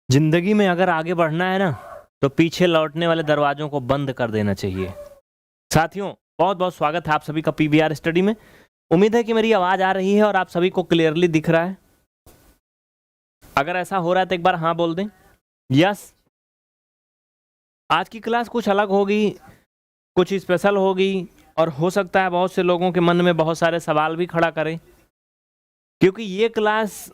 जिंदगी में अगर आगे बढ़ना है ना तो पीछे लौटने वाले दरवाजों को बंद कर देना चाहिए। साथियों, बहुत बहुत स्वागत है आप सभी का पीवीआर स्टडी में। उम्मीद है कि मेरी आवाज आ रही है और आप सभी को क्लियरली दिख रहा है। अगर ऐसा हो रहा है तो एक बार हाँ बोल दें। यस। आज की क्लास कुछ अलग होगी, कुछ स्पेशल होगी और हो सकता है बहुत से लोगों के मन में बहुत सारे सवाल भी खड़ा करें, क्योंकि ये क्लास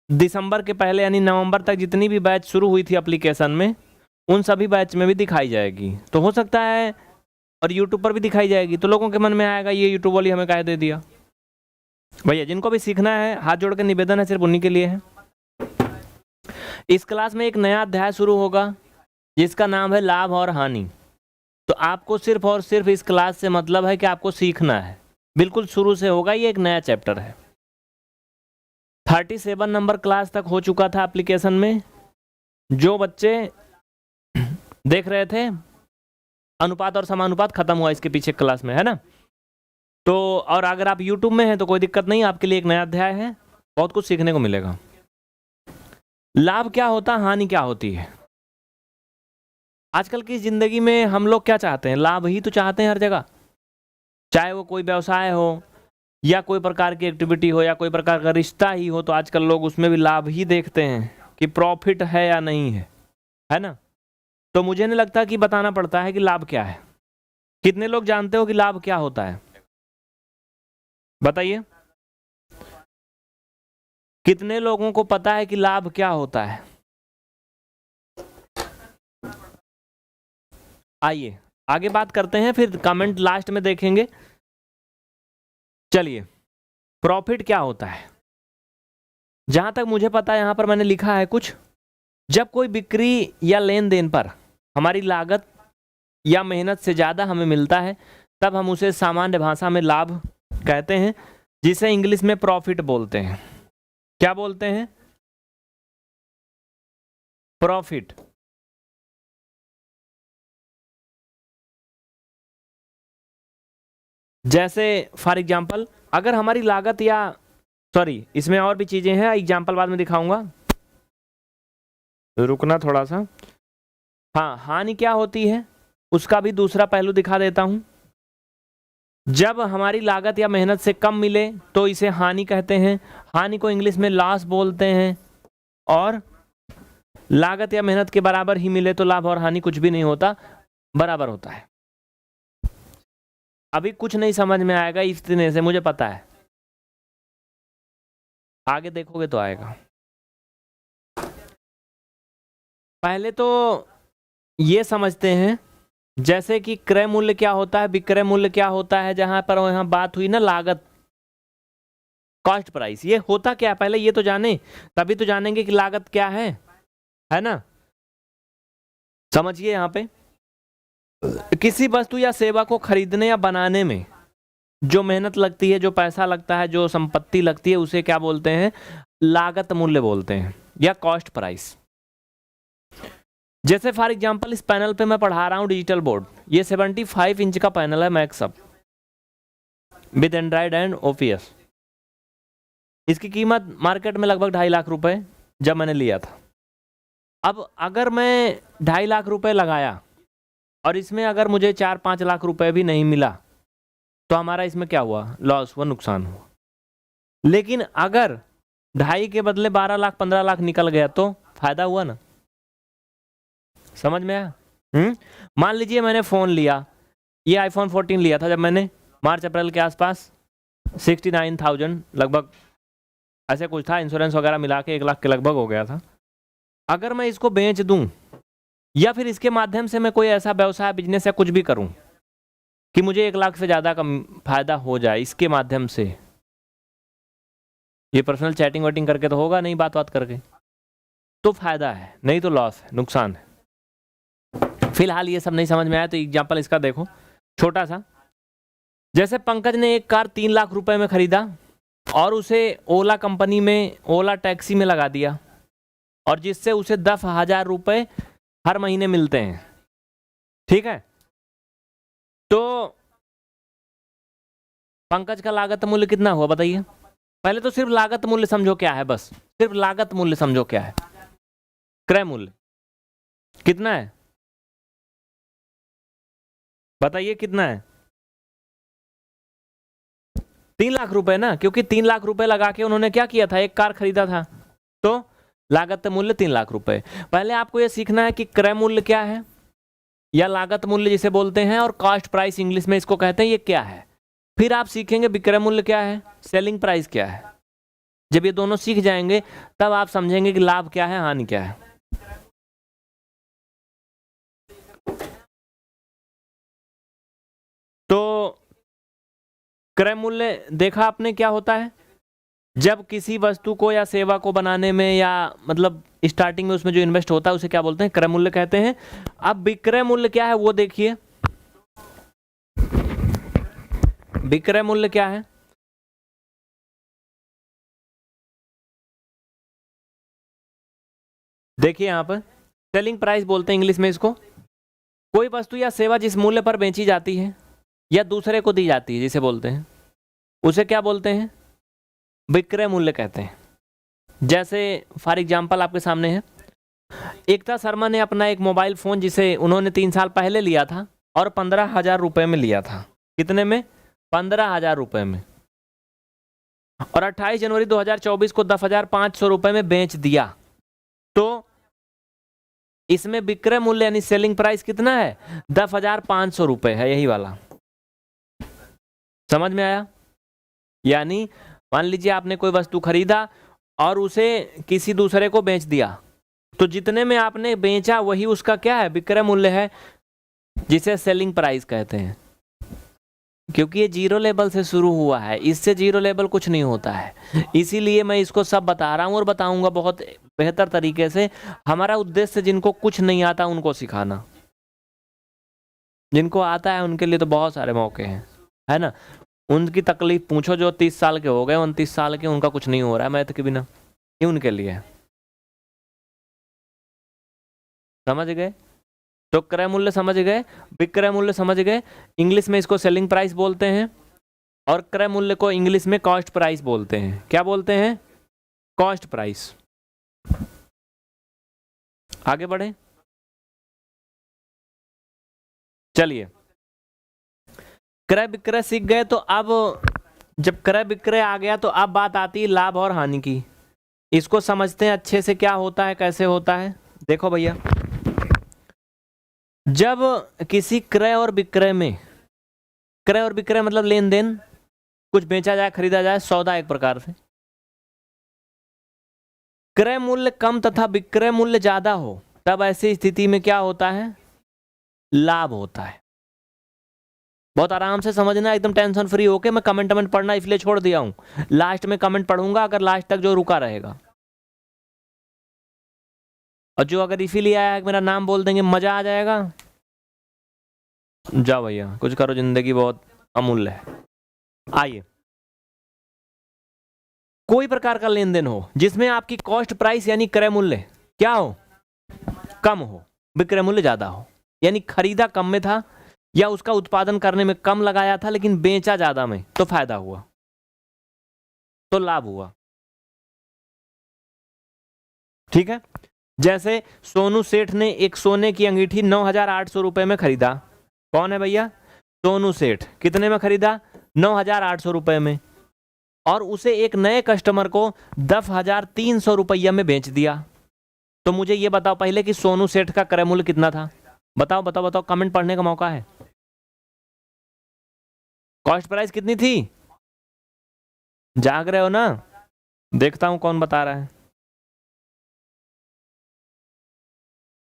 दिसंबर के पहले यानी नवंबर तक जितनी भी बैच शुरू हुई थी एप्लीकेशन में, उन सभी बैच में भी दिखाई जाएगी। तो हो सकता है और यूट्यूब पर भी दिखाई जाएगी, तो लोगों के मन में आएगा ये यूट्यूब वाली हमें काहे दे दिया। भैया जिनको भी सीखना है हाथ जोड़ के निवेदन है, सिर्फ उन्हीं के लिए है। इस क्लास में एक नया अध्याय शुरू होगा जिसका नाम है लाभ और हानि। तो आपको सिर्फ और सिर्फ इस क्लास से मतलब है कि आपको सीखना है, बिल्कुल शुरू से होगा। ये एक नया चैप्टर है। 37 नंबर क्लास तक हो चुका था एप्लीकेशन में। जो बच्चे देख रहे थे अनुपात और समानुपात खत्म हुआ इसके पीछे क्लास में, है ना। तो और अगर आप YouTube में हैं तो कोई दिक्कत नहीं, आपके लिए एक नया अध्याय है, बहुत कुछ सीखने को मिलेगा। लाभ क्या होता है, हानि क्या होती है। आजकल की जिंदगी में हम लोग क्या चाहते हैं, लाभ ही तो चाहते हैं हर जगह। चाहे वो कोई व्यवसाय हो या कोई प्रकार की एक्टिविटी हो या कोई प्रकार का रिश्ता ही हो, तो आजकल लोग उसमें भी लाभ ही देखते हैं कि प्रॉफिट है या नहीं है ना। तो मुझे नहीं लगता कि बताना पड़ता है कि लाभ क्या है। कितने लोग जानते हो कि लाभ क्या होता है, बताइए। कितने लोगों को पता है कि लाभ क्या होता है। आइए आगे बात करते हैं, फिर कमेंट लास्ट में देखेंगे। चलिए, प्रॉफिट क्या होता है। जहां तक मुझे पता है, यहां पर मैंने लिखा है कुछ, जब कोई बिक्री या लेन देन पर हमारी लागत या मेहनत से ज्यादा हमें मिलता है, तब हम उसे सामान्य भाषा में लाभ कहते हैं, जिसे इंग्लिश में प्रॉफिट बोलते हैं। क्या बोलते हैं, प्रॉफिट। जैसे फॉर एग्जाम्पल, अगर हमारी लागत या सॉरी इसमें और भी चीजें हैं, एग्जाम्पल बाद में दिखाऊंगा, रुकना थोड़ा सा। हाँ, हानि क्या होती है उसका भी दूसरा पहलू दिखा देता हूं। जब हमारी लागत या मेहनत से कम मिले तो इसे हानि कहते हैं। हानि को इंग्लिश में लॉस बोलते हैं। और लागत या मेहनत के बराबर ही मिले तो लाभ और हानि कुछ भी नहीं होता, बराबर होता है। अभी कुछ नहीं समझ में आएगा इतने से, मुझे पता है, आगे देखोगे तो आएगा। पहले तो ये समझते हैं जैसे कि क्रय मूल्य क्या होता है, विक्रय मूल्य क्या होता है। जहां पर यहां बात हुई ना लागत, कॉस्ट प्राइस, ये होता क्या है पहले ये तो जाने, तभी तो जानेंगे कि लागत क्या है ना। समझिए, यहां पे किसी वस्तु या सेवा को खरीदने या बनाने में जो मेहनत लगती है, जो पैसा लगता है, जो संपत्ति लगती है, उसे क्या बोलते हैं, लागत मूल्य बोलते हैं या कॉस्ट प्राइस। जैसे फॉर एग्जांपल इस पैनल पे मैं पढ़ा रहा हूं डिजिटल बोर्ड, ये 75 इंच का पैनल है मैक्सअप विद एंड्रॉइड एंड ओपीएस। इसकी कीमत मार्केट में लगभग 2.5 लाख रुपए जब मैंने लिया था। अब अगर मैं 2.5 लाख रुपए लगाया और इसमें अगर मुझे 4-5 लाख रुपए भी नहीं मिला, तो हमारा इसमें क्या हुआ, लॉस हुआ, नुकसान हुआ। लेकिन अगर 2.5 के बदले 12 लाख 15 लाख निकल गया तो फायदा हुआ ना। समझ में आया। मान लीजिए मैंने फोन लिया, ये आईफोन 14 लिया था जब मैंने मार्च अप्रैल के आसपास, 69,000 लगभग ऐसे कुछ था, इंश्योरेंस वगैरह मिला के 1 लाख के लगभग हो गया था। अगर मैं इसको बेच दूं या फिर इसके माध्यम से मैं कोई ऐसा व्यवसाय बिजनेस या कुछ भी करूं कि मुझे 1 लाख से ज्यादा का फायदा हो जाए इसके माध्यम से, ये पर्सनल चैटिंग वेटिंग करके तो होगा नहीं, बात करके, तो फायदा है, नहीं तो लॉस है, नुकसान है। फिलहाल ये सब नहीं समझ में आया तो एग्जाम्पल इसका देखो छोटा सा। जैसे पंकज ने एक कार 3 लाख रुपए में खरीदा और उसे ओला कंपनी में, ओला टैक्सी में लगा दिया, और जिससे उसे 10,000 रुपए हर महीने मिलते हैं। ठीक है, तो पंकज का लागत मूल्य कितना हुआ बताइए। पहले तो सिर्फ लागत मूल्य समझो क्या है, बस सिर्फ लागत मूल्य समझो क्या है। क्रय मूल्य कितना है बताइए, कितना है? 3 लाख रुपए ना, क्योंकि 3 लाख रुपए लगा के उन्होंने क्या किया था, एक कार खरीदा था, तो लागत मूल्य 3 लाख रुपए। पहले आपको यह सीखना है कि क्रय मूल्य क्या है या लागत मूल्य जिसे बोलते हैं, और कॉस्ट प्राइस इंग्लिश में इसको कहते हैं, ये क्या है। फिर आप सीखेंगे विक्रय मूल्य क्या है, सेलिंग प्राइस क्या है। जब ये दोनों सीख जाएंगे तब आप समझेंगे कि लाभ क्या है, हानि क्या है। तो क्रय मूल्य देखा आपने क्या होता है, जब किसी वस्तु को या सेवा को बनाने में या मतलब स्टार्टिंग में उसमें जो इन्वेस्ट होता है उसे क्या बोलते हैं, क्रय मूल्य कहते हैं। अब विक्रय मूल्य क्या है वो देखिए, विक्रय मूल्य क्या है, देखिए यहां पर सेलिंग प्राइस बोलते हैं इंग्लिश में इसको। कोई वस्तु या सेवा जिस मूल्य पर बेची जाती है या दूसरे को दी जाती है जिसे बोलते हैं, उसे क्या बोलते हैं, विक्रय मूल्य कहते हैं। जैसे फॉर एग्जांपल आपके सामने है, एकता शर्मा ने अपना एक मोबाइल फोन जिसे उन्होंने 3 साल पहले लिया था और 15,000 रुपए में लिया था। कितने में? 15,000 रुपए में। और 28 जनवरी 2024 को 10,500 रुपए में बेच दिया। तो इसमें विक्रय मूल्य यानी सेलिंग प्राइस कितना है, 10,500 रुपए है, यही वाला। समझ में आया? यानी मान लीजिए आपने कोई वस्तु खरीदा और उसे किसी दूसरे को बेच दिया, तो जितने में आपने बेचा वही उसका क्या है, विक्रय मूल्य है, जिसे सेलिंग प्राइस कहते हैं। क्योंकि ये जीरो लेवल से शुरू हुआ है, इससे जीरो लेवल कुछ नहीं होता है, इसीलिए मैं इसको सब बता रहा हूं और बताऊंगा बहुत बेहतर तरीके से। हमारा उद्देश्य जिनको कुछ नहीं आता उनको सिखाना, जिनको आता है उनके लिए तो बहुत सारे मौके हैं, है ना। उनकी तकलीफ पूछो जो 30 साल के हो गए, 29 साल के, उनका कुछ नहीं हो रहा है मैथ के बिना, ये उनके लिए है। समझ गए? तो क्रय मूल्य समझ गए, विक्रय मूल्य समझ गए, इंग्लिश में इसको सेलिंग प्राइस बोलते हैं, और क्रय मूल्य को इंग्लिश में कॉस्ट प्राइस बोलते हैं। क्या बोलते हैं? Cost price. आगे बढ़े, चलिए। क्रय विक्रय सीख गए, तो अब जब क्रय विक्रय आ गया तो अब बात आती है लाभ और हानि की। इसको समझते हैं अच्छे से, क्या होता है, कैसे होता है। देखो भैया, जब किसी क्रय और विक्रय में, क्रय और विक्रय मतलब लेन देन, कुछ बेचा जाए खरीदा जाए, सौदा एक प्रकार से, क्रय मूल्य कम तथा विक्रय मूल्य ज्यादा हो, तब ऐसी स्थिति में क्या होता है, लाभ होता है। बहुत आराम से समझना, एकदम टेंशन फ्री होके। मैं कमेंट पढ़ना इसलिए छोड़ दिया हूं, लास्ट में कमेंट पढ़ूंगा अगर लास्ट तक जो रुका रहेगा। और जो अगर इसीलिए आया मेरा नाम बोल देंगे, मजा आ जाएगा। जाओ भैया कुछ करो, जिंदगी बहुत अमूल्य है। आइए, कोई प्रकार का लेन देन हो जिसमें आपकी कॉस्ट प्राइस यानी क्रय मूल्य क्या हो, कम हो, विक्रय मूल्य ज्यादा हो, यानी खरीदा कम में था या उसका उत्पादन करने में कम लगाया था लेकिन बेचा ज्यादा में, तो फायदा हुआ, तो लाभ हुआ। ठीक है। जैसे सोनू सेठ ने एक सोने की अंगीठी 9,800 रुपए में खरीदा। कौन है भैया? सोनू सेठ। कितने में खरीदा? 9,800 रुपए में। और उसे एक नए कस्टमर को 10,300 रुपया में बेच दिया। तो मुझे ये बताओ पहले कि सोनू सेठ का क्रय मूल्य कितना था? बताओ बताओ बताओ, कमेंट पढ़ने का मौका है। कॉस्ट प्राइस कितनी थी? जाग रहे हो ना? देखता हूं कौन बता रहा है।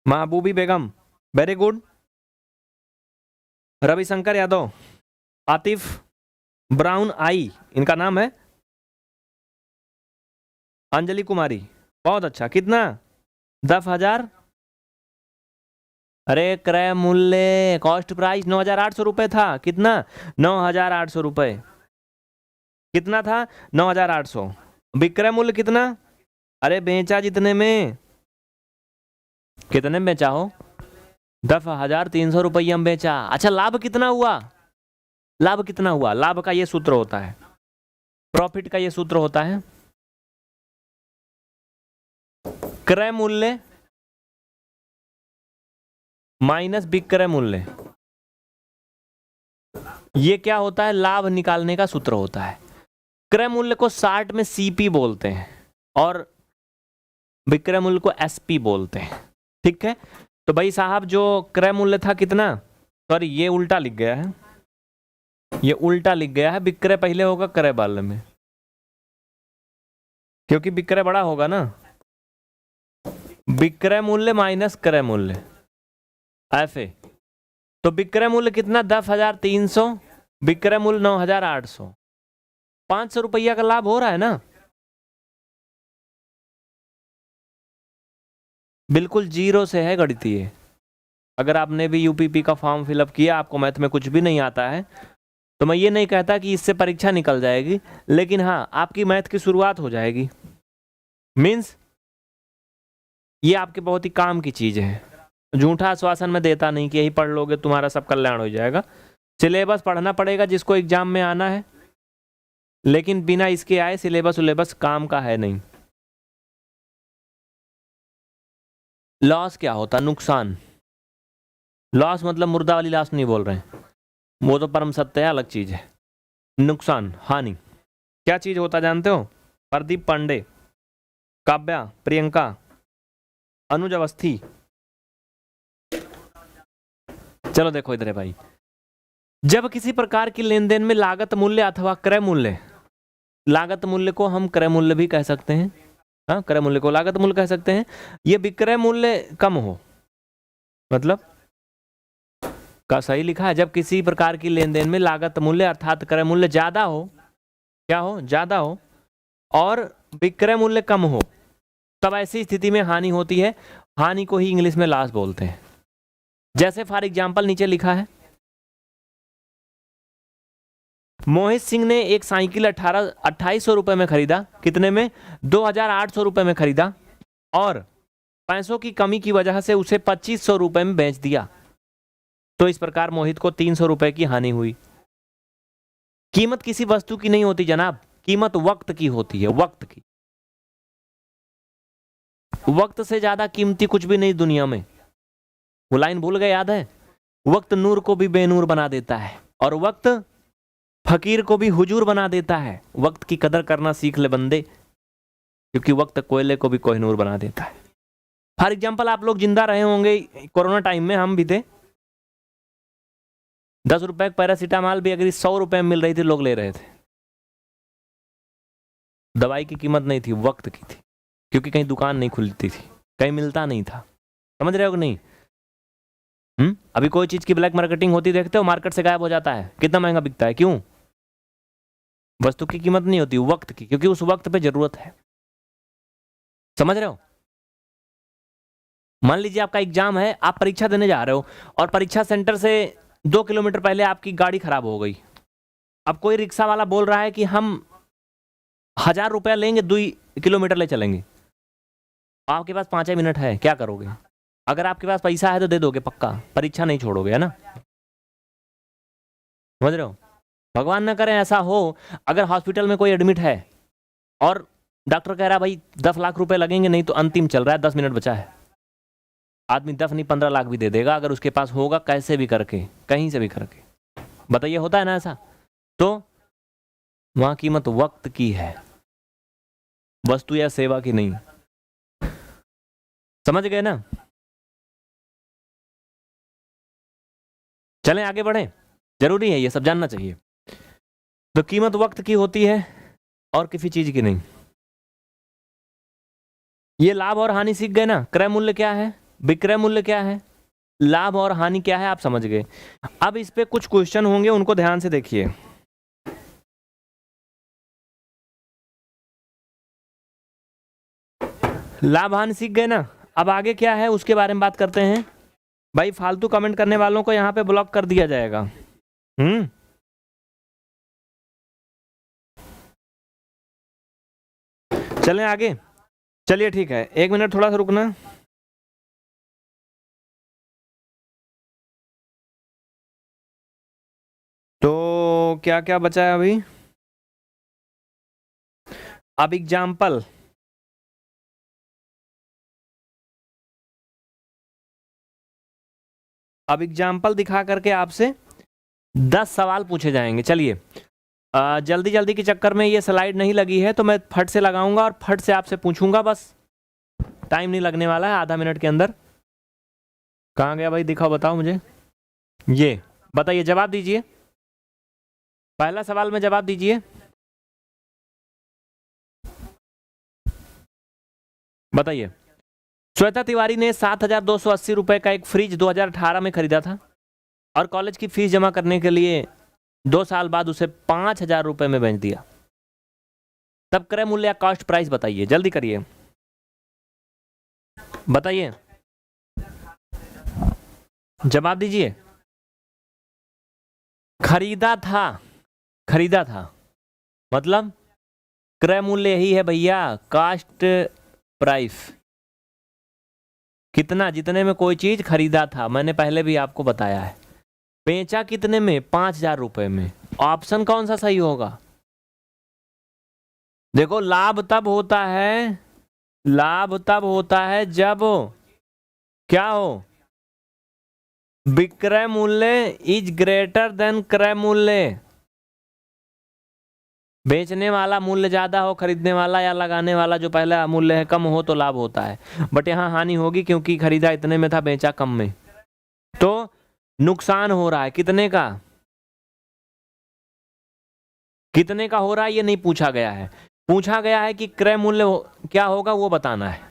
Mehboobi Begum, very good. रविशंकर यादव, आतिफ ब्राउन आई इनका नाम है, अंजलि कुमारी, बहुत अच्छा। कितना? 10,000। अरे क्रय मूल्य, कॉस्ट प्राइस 9,800 रुपए था। कितना? 9,800 रुपए। कितना था? 9,800। विक्रय मूल्य कितना? अरे बेचा जितने में, कितने में बेचा हो? 10,300 रुपया में बेचा। अच्छा लाभ कितना हुआ? लाभ कितना हुआ? लाभ का ये सूत्र होता है, प्रॉफिट का ये सूत्र होता है, क्रय मूल्य माइनस विक्रय मूल्य, ये क्या होता है? लाभ निकालने का सूत्र होता है। क्रय मूल्य को शार्ट में सीपी बोलते हैं और विक्रय मूल्य को एसपी बोलते हैं। ठीक है, तो भाई साहब जो क्रय मूल्य था कितना, सॉरी ये उल्टा लिख गया है, ये उल्टा लिख गया है, विक्रय पहले होगा क्रय बाद में, क्योंकि विक्रय बड़ा होगा ना। विक्रय मूल्य माइनस क्रय मूल्य ऐसे, तो विक्रय मूल्य कितना 10,300, विक्रय मूल्य 9,800, 500 रुपया का लाभ हो रहा है ना। बिल्कुल जीरो से है गणितीय। अगर आपने भी यूपीपी का फॉर्म फिलअप किया, आपको मैथ में कुछ भी नहीं आता है, तो मैं ये नहीं कहता कि इससे परीक्षा निकल जाएगी, लेकिन हाँ आपकी मैथ की शुरुआत हो जाएगी। मीन्स ये आपके बहुत ही काम की चीज है। झूठा आश्वासन में देता नहीं कि यही पढ़ लोगे तुम्हारा सब कल्याण हो जाएगा। सिलेबस पढ़ना पड़ेगा जिसको एग्जाम में आना है, लेकिन बिना इसके आए सिलेबस काम का है नहीं। लॉस क्या होता? नुकसान। लॉस मतलब मुर्दा वाली लाश नहीं बोल रहे हैं, वो तो परम सत्य है, अलग चीज है। नुकसान, हानि क्या चीज होता जानते हो? प्रदीप पांडे, काव्या, प्रियंका, अनुज अवस्थी। चलो देखो इधर है भाई, जब किसी प्रकार की लेन देन में लागत मूल्य अथवा क्रय मूल्य, लागत मूल्य को हम क्रय मूल्य भी कह सकते हैं, हाँ क्रय मूल्य को लागत मूल्य कह सकते हैं, ये विक्रय मूल्य कम हो, मतलब का सही लिखा है, जब किसी प्रकार की लेन देन में लागत मूल्य अर्थात क्रय मूल्य ज्यादा हो, क्या हो? ज्यादा हो, और विक्रय मूल्य कम हो, तब ऐसी स्थिति में हानि होती है। हानि को ही इंग्लिश में लॉस बोलते हैं। जैसे फॉर एग्जाम्पल नीचे लिखा है, मोहित सिंह ने एक साइकिल 2800 रुपए में खरीदा, कितने में? 2,800 रुपए में खरीदा, और पैसों की कमी की वजह से उसे 2,500 रुपए में बेच दिया। तो इस प्रकार मोहित को 300 रुपए की हानि हुई। कीमत किसी वस्तु की नहीं होती जनाब, कीमत वक्त की होती है, वक्त की। वक्त से ज्यादा कीमती कुछ भी नहीं दुनिया में। वो लाइन भूल गए, याद है? वक्त नूर को भी बेनूर बना देता है, और वक्त फकीर को भी हुजूर बना देता है। वक्त की कदर करना सीख ले बंदे, क्योंकि वक्त कोयले को भी कोहिनूर बना देता है। फॉर एग्जाम्पल आप लोग जिंदा रहे होंगे कोरोना टाइम में, हम भी थे। 10 रुपए पैरासीटामॉल भी अगर 100 रुपए में मिल रही थी, लोग ले रहे थे। दवाई की कीमत नहीं थी, वक्त की थी, क्योंकि कहीं दुकान नहीं खुलती थी, कहीं मिलता नहीं था। समझ रहे हो कि नहीं? अभी कोई चीज की ब्लैक मार्केटिंग होती देखते हो, मार्केट से गायब हो जाता है, कितना महंगा बिकता है, क्यों? वस्तु की कीमत नहीं होती, वक्त की, क्योंकि उस वक्त पे जरूरत है। समझ रहे हो? मान लीजिए आपका एग्जाम है, आप परीक्षा देने जा रहे हो, और परीक्षा सेंटर से 2 किलोमीटर पहले आपकी गाड़ी खराब हो गई। अब कोई रिक्शा वाला बोल रहा है कि हम 1,000 रुपया लेंगे, 2 किलोमीटर ले चलेंगे। आपके पास 5 मिनट है, क्या करोगे? अगर आपके पास पैसा है तो दे दोगे पक्का, परीक्षा नहीं छोड़ोगे, है ना? समझ रहे हो? भगवान ना करे ऐसा हो, अगर हॉस्पिटल में कोई एडमिट है और डॉक्टर कह रहा है भाई 10 लाख रुपए लगेंगे, नहीं तो अंतिम चल रहा है, 10 मिनट बचा है। आदमी 10 नहीं 15 लाख भी दे देगा, अगर उसके पास होगा, कैसे भी करके, कहीं से भी करके। बताइए, होता है ना ऐसा? तो वहां कीमत वक्त की है, वस्तु या सेवा की नहीं। समझ गए ना? चलें आगे बढ़े, जरूरी है ये सब जानना चाहिए। तो कीमत वक्त की होती है और किसी चीज की नहीं। ये लाभ और हानि सीख गए ना? क्रय मूल्य क्या है, विक्रय मूल्य क्या है, लाभ और हानि क्या है, आप समझ गए। अब इस पे कुछ क्वेश्चन होंगे, उनको ध्यान से देखिए। लाभ हानि सीख गए ना? अब आगे क्या है उसके बारे में बात करते हैं। भाई फालतू कमेंट करने वालों को यहाँ पे ब्लॉक कर दिया जाएगा। चलें आगे। चलिए ठीक है, 1 मिनट थोड़ा सा रुकना। तो क्या क्या बचा है अभी? अब एग्जाम्पल अब एग्जाम्पल दिखा करके आपसे 10 सवाल पूछे जाएंगे। चलिए जल्दी जल्दी के चक्कर में ये स्लाइड नहीं लगी है तो मैं फट से लगाऊंगा और फट से आपसे पूछूंगा, बस टाइम नहीं लगने वाला है, आधा मिनट के अंदर। कहाँ गया भाई, दिखाओ बताओ मुझे। ये बताइए, जवाब दीजिए, पहला सवाल में जवाब दीजिए, बताइए। श्वेता तिवारी ने 7,280 रुपए का एक फ्रिज 2018 में खरीदा था और कॉलेज की फीस जमा करने के लिए 2 साल बाद उसे 5,000 रुपए में बेच दिया। तब क्रय मूल्य या कॉस्ट प्राइस बताइए, जल्दी करिए, बताइए, जवाब दीजिए। खरीदा था, खरीदा था मतलब क्रय मूल्य यही है भैया, कास्ट प्राइस। कितना, जितने में कोई चीज खरीदा था, मैंने पहले भी आपको बताया है। बेचा कितने में, 5,000 रुपए में। ऑप्शन कौन सा सही होगा? देखो लाभ तब होता है, लाभ तब होता है जब क्या हो, विक्रय मूल्य इज ग्रेटर देन क्रय मूल्य। बेचने वाला मूल्य ज्यादा हो, खरीदने वाला या लगाने वाला जो पहला मूल्य है कम हो, तो लाभ होता है। बट यहाँ हानि होगी क्योंकि खरीदा इतने में था, बेचा कम में, तो नुकसान हो रहा है। कितने का, कितने का हो रहा है ये नहीं पूछा गया है, पूछा गया है कि क्रय मूल्य क्या होगा वो बताना है,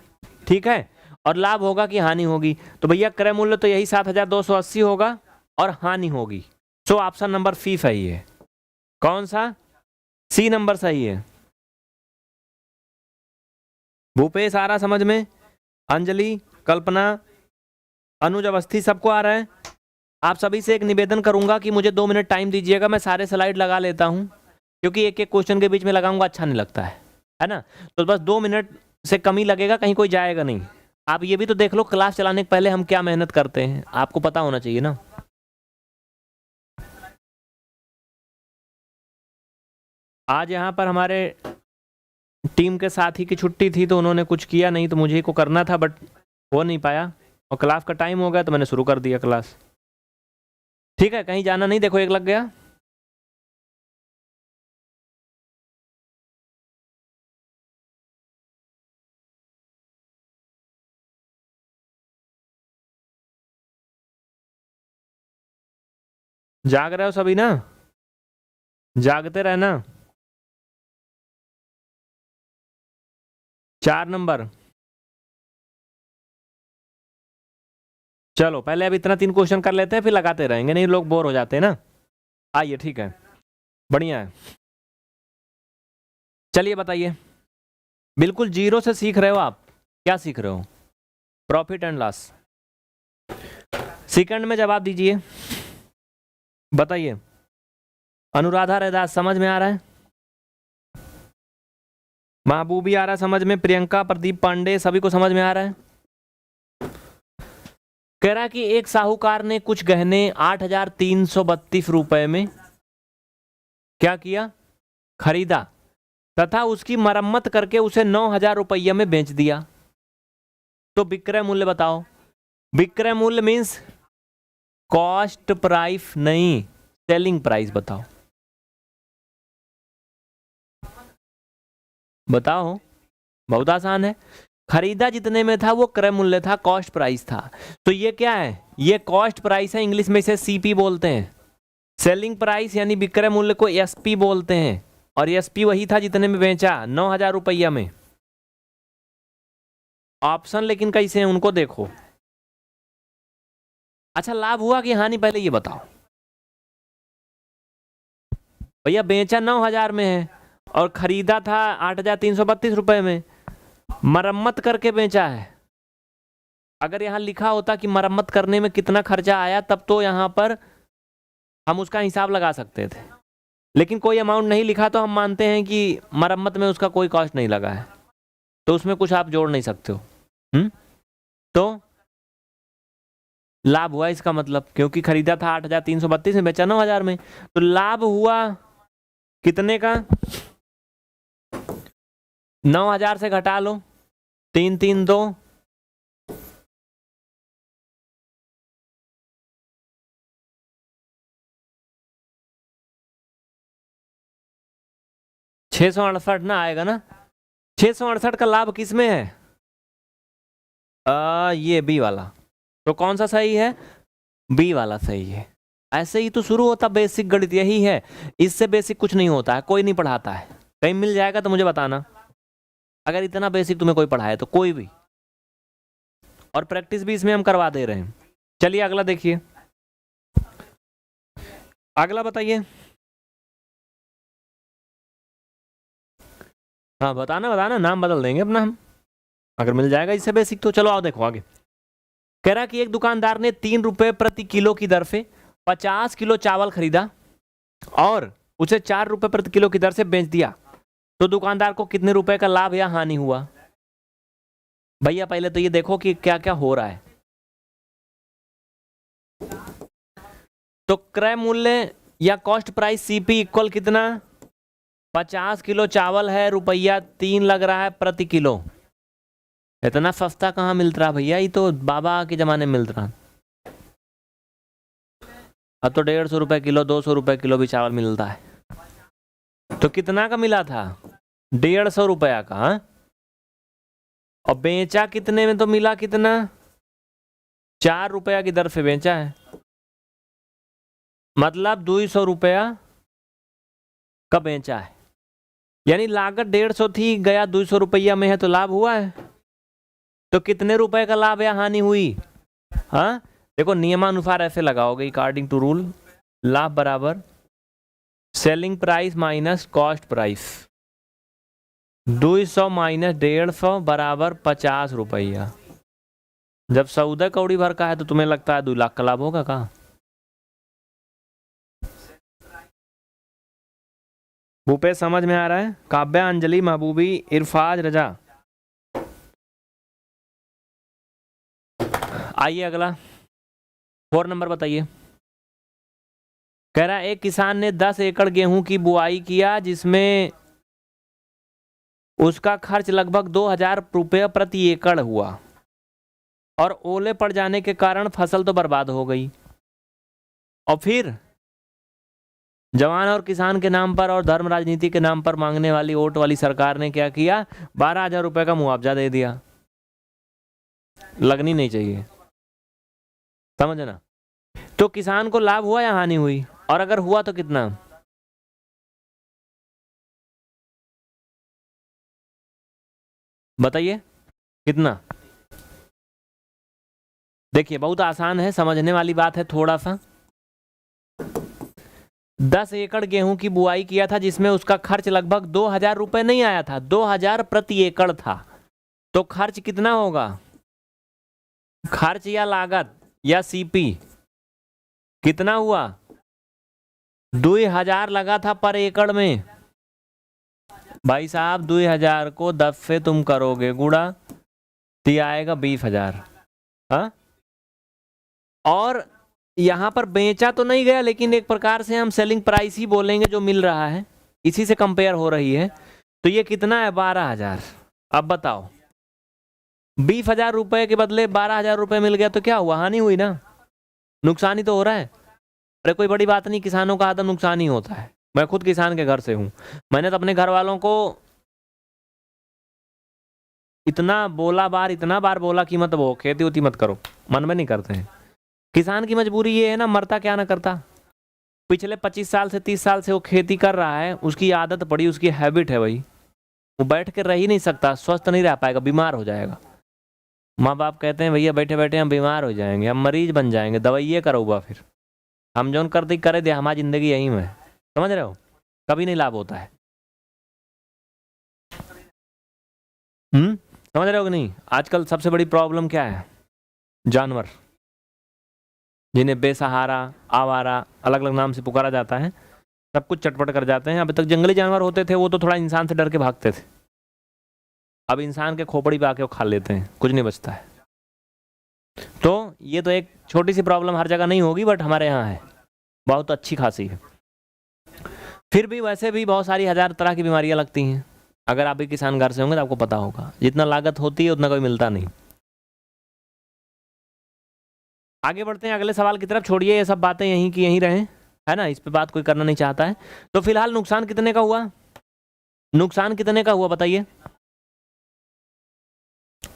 ठीक है, और लाभ होगा कि हानि होगी। तो भैया क्रय मूल्य तो यही 7,280 होगा और हानि होगी। सो ऑप्शन नंबर सी सही है। कौन सा? सी नंबर सही है। भूपेश आ रहा समझ में? अंजलि, कल्पना, अनुज अवस्थी, सबको आ रहा है? आप सभी से एक निवेदन करूंगा कि मुझे 2 मिनट टाइम दीजिएगा, मैं सारे स्लाइड लगा लेता हूं, क्योंकि एक एक क्वेश्चन के बीच में लगाऊंगा अच्छा नहीं लगता है ना। तो बस 2 मिनट से कम ही लगेगा, कहीं कोई जाएगा नहीं। आप ये भी तो देख लो क्लास चलाने के पहले हम क्या मेहनत करते हैं, आपको पता होना चाहिए ना। आज यहाँ पर हमारे टीम के साथी की छुट्टी थी तो उन्होंने कुछ किया नहीं, तो मुझे को करना था बट हो नहीं पाया, और क्लास का टाइम हो गया तो मैंने शुरू कर दिया क्लास। ठीक है, कहीं जाना नहीं, देखो एक लग गया। जाग रहे हो सभी ना? जागते रहना। 4 नंबर। चलो पहले अब इतना 3 क्वेश्चन कर लेते हैं, फिर लगाते रहेंगे, नहीं लोग बोर हो जाते हैं ना। आइए, ठीक है, बढ़िया है। चलिए बताइए, बिल्कुल जीरो से सीख रहे हो आप, क्या सीख रहे हो? Profit and loss. सेकंड में जवाब दीजिए, बताइए। अनुराधा रैदास समझ में आ रहा है? महबूबी आ रहा है समझ में? प्रियंका, प्रदीप पांडे, सभी को समझ में आ रहा है? कह रहा कि एक साहूकार ने कुछ गहने 8,332 रुपए में क्या किया, खरीदा, तथा उसकी मरम्मत करके उसे 9,000 रुपये में बेच दिया। तो विक्रय मूल्य बताओ। विक्रय मूल्य मीन्स कॉस्ट प्राइस नहीं, सेलिंग प्राइस बताओ, बताओ, बहुत आसान है। खरीदा जितने में था वो क्रय मूल्य था, कॉस्ट प्राइस था। तो ये क्या है, ये कॉस्ट प्राइस है, इंग्लिश में इसे सीपी बोलते हैं। सेलिंग प्राइस यानी विक्रय मूल्य को एसपी बोलते हैं, और एसपी वही था जितने में बेचा, 9,000 रुपया में। ऑप्शन लेकिन कैसे हैं उनको देखो। अच्छा, लाभ हुआ कि हानि पहले ये बताओ। भैया बेचा 9,000 में है और खरीदा था 8,332 रुपए में, मरम्मत करके बेचा है। अगर यहां लिखा होता कि मरम्मत करने में कितना खर्चा आया, तब तो यहां पर हम उसका हिसाब लगा सकते थे, लेकिन कोई अमाउंट नहीं लिखा तो हम मानते हैं कि मरम्मत में उसका कोई कॉस्ट नहीं लगा है, तो उसमें कुछ आप जोड़ नहीं सकते हो। तो लाभ हुआ इसका मतलब, क्योंकि खरीदा था 8,332 में, बेचा 9,000 में, तो लाभ हुआ कितने का? 9,000 से घटा लो, 3 3 2, 668 ना आएगा ना। 668 का लाभ किस में है? ये बी वाला। तो कौन सा सही है? बी वाला सही है। ऐसे ही तो शुरू होता बेसिक गणित, यही है। इससे बेसिक कुछ नहीं होता है, कोई नहीं पढ़ाता है। कहीं मिल जाएगा तो मुझे बताना, अगर इतना बेसिक तुम्हें कोई पढ़ाए तो, कोई भी। और प्रैक्टिस भी इसमें हम करवा दे रहे हैं। चलिए अगला देखिए, अगला बताइए। हाँ बताना बताना, नाम बदल देंगे अपना हम, अगर मिल जाएगा इससे बेसिक तो। चलो आओ देखो आगे। कह रहा कि एक दुकानदार ने 3 रुपए प्रति किलो की दर से 50 किलो चावल खरीदा और उसे 4 रुपए प्रति किलो की दर से बेच दिया, तो दुकानदार को कितने रुपए का लाभ या हानि हुआ? भैया पहले तो ये देखो कि क्या क्या हो रहा है। तो क्रय मूल्य या कॉस्ट प्राइस सीपी इक्वल कितना? 50 किलो चावल है, रुपया 3 लग रहा है प्रति किलो। इतना सस्ता कहाँ मिलता रहा भैया, ये तो बाबा के जमाने में मिलता रहा। अब तो 150 रुपए किलो, 200 रुपए किलो भी चावल मिलता है। तो कितना का मिला था? 150 रुपया का। हाँ? और बेचा कितने में? तो मिला कितना? 4 रुपया की दर से बेचा है, मतलब 200 रुपया का बेचा है। यानी लागत 150 थी, गया 200 रुपया में है, तो लाभ हुआ है। तो कितने रुपए का लाभ या हानि हुई? हाँ देखो नियमानुसार ऐसे लगाओगे, अकॉर्डिंग टू रूल, लाभ बराबर selling price minus cost price. 200 minus 150 बराबर 50 रुपया। जब सौदा कौड़ी भर का है तो तुम्हें लगता है 2 लाख का लाभ होगा का? भूपेश समझ में आ रहा है? काव्या, अंजलि, महबूबी, इरफाज, रजा। आइए अगला 4 नंबर बताइए। कह रहा है एक किसान ने 10 एकड़ गेहूं की बुआई किया, जिसमें उसका खर्च लगभग 2000 रुपये प्रति एकड़ हुआ और ओले पड़ जाने के कारण फसल तो बर्बाद हो गई। और फिर जवान और किसान के नाम पर और धर्म राजनीति के नाम पर मांगने वाली वोट वाली सरकार ने क्या किया? 12,000 रुपये का मुआवजा दे दिया। लगनी नहीं चाहिए, समझना। तो किसान को लाभ हुआ या हानि हुई? और अगर हुआ तो कितना? बताइए कितना? देखिए बहुत आसान है, समझने वाली बात है थोड़ा सा। 10 एकड़ गेहूं की बुआई किया था, जिसमें उसका खर्च लगभग 2000 रुपये नहीं आया था, 2000 प्रति एकड़ था। तो खर्च कितना होगा? खर्च या लागत या सीपी कितना हुआ? 2000 लगा था पर एकड़ में। भाई साहब 2000 को 10 से तुम करोगे गुणा तो आएगा 20,000। हाँ, और यहां पर बेचा तो नहीं गया, लेकिन एक प्रकार से हम सेलिंग प्राइस ही बोलेंगे, जो मिल रहा है इसी से कंपेयर हो रही है। तो ये कितना है? 12,000। अब बताओ 20,000 रुपए के बदले 12,000 रुपए मिल गया तो क्या हुआ? हानि हुई ना, नुकसान ही तो हो रहा है। अरे कोई बड़ी बात नहीं, किसानों का आदम नुकसान ही होता है। मैं खुद किसान के घर से हूं, मैंने तो अपने घर वालों को इतना बार बोला कि मत वो खेती उती मत करो, मन में नहीं करते हैं। किसान की मजबूरी ये है ना, मरता क्या ना करता। पिछले 25 साल से 30 साल से वो खेती कर रहा है, उसकी आदत पड़ी, उसकी हैबिट है भाई। वो बैठ के रह ही नहीं सकता, स्वस्थ नहीं रह पाएगा, बीमार हो जाएगा। माँ बाप कहते हैं भैया बैठे बैठे हम बीमार हो जाएंगे, हम मरीज बन जाएंगे, दवाइये करो बा, फिर हम जो कर दी करे दे, हमारी जिंदगी यही में। समझ रहे हो? कभी नहीं लाभ होता है। समझ रहे हो कि नहीं? आजकल सबसे बड़ी प्रॉब्लम क्या है? जानवर, जिन्हें बेसहारा, आवारा, अलग अलग नाम से पुकारा जाता है, सब कुछ चटपट कर जाते हैं। अभी तक जंगली जानवर होते थे, वो तो थोड़ा इंसान से डर के भागते थे। अब इंसान के खोपड़ी पे आके वो खा लेते हैं, कुछ नहीं बचता है। तो ये तो एक छोटी सी प्रॉब्लम हर जगह नहीं होगी, बट हमारे यहाँ है, बहुत अच्छी खासी है। फिर भी वैसे भी बहुत सारी 1000 तरह की बीमारियां लगती हैं। अगर आप भी किसान घर से होंगे तो आपको पता होगा, जितना लागत होती है उतना कोई मिलता नहीं। आगे बढ़ते हैं अगले सवाल की तरफ। छोड़िए ये सब बातें, यहीं की यहीं रहें, है ना, इस पे बात कोई करना नहीं चाहता है। तो फिलहाल नुकसान कितने का हुआ? नुकसान कितने का हुआ बताइए?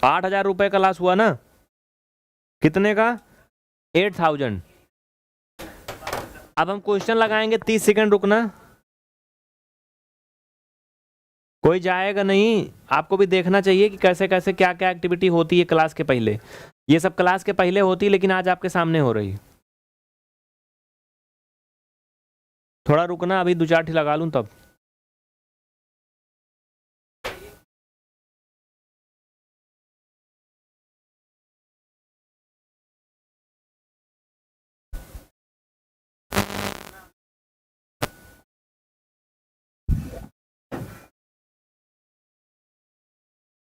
8,000 रुपए का लॉस हुआ ना? कितने का? 8,000। अब हम क्वेश्चन लगाएंगे, 30 सेकंड रुकना, कोई जाएगा नहीं। आपको भी देखना चाहिए कि कैसे कैसे क्या क्या एक्टिविटी होती है क्लास के पहले। ये सब क्लास के पहले होती है, लेकिन आज आपके सामने हो रही है। थोड़ा रुकना, अभी 2-4 ठी लगा लूं तब।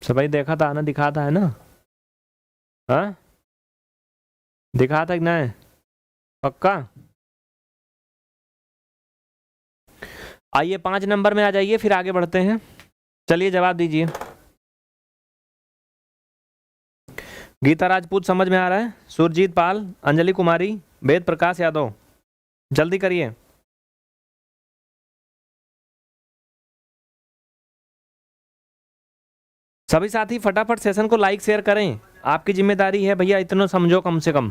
सब भाई देखा था ना, दिखाता है ना? हाँ, दिखा था कि नहीं? पक्का? आइए 5 नंबर में आ जाइए, फिर आगे बढ़ते हैं। चलिए जवाब दीजिए। गीता राजपूत समझ में आ रहा है? सुरजीत पाल, अंजलि कुमारी, वेद प्रकाश यादव, जल्दी करिए। सभी साथी फटाफट सेशन को लाइक शेयर करें, आपकी जिम्मेदारी है भैया, इतना समझो कम से कम।